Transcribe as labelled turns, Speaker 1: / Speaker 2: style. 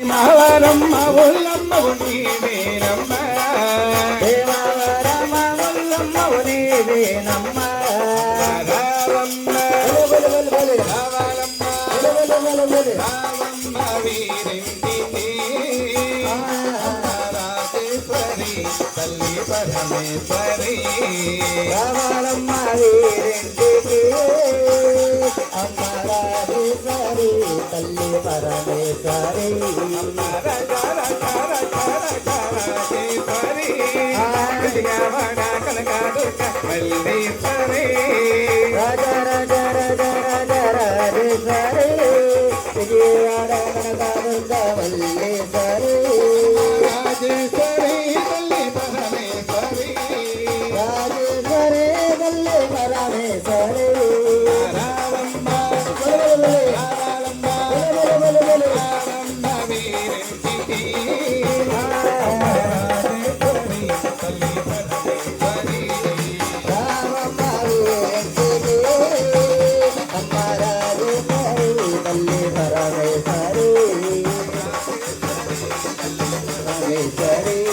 Speaker 1: మావరమ్మ ఒల్లమ్మ నీవేనమ్మ
Speaker 2: దేవరమ్మ ఒల్లమ్మ నీవేనమ్మ
Speaker 1: రావమ్మ రావమ్మ వీరింటికి రాజేశ్వరి తల్లి పరమేశ్వరి
Speaker 2: రావాలమ్మ వీరింటికి అమ్మ రాజేశ్వరి తల్లి పరమేశ్వరి రాజ రాజ రాజ రాజ రాజేశ్వరి విజయవాడ కనకదుర్గ మల్లేశ్వరి
Speaker 1: రాజేశ్వరి తల్లి పరమేశ్వరి
Speaker 2: రాజేశ్వరి తల్లి పరమేశ్వరి
Speaker 1: రావమ్మ వీరింటికి
Speaker 2: Sorry.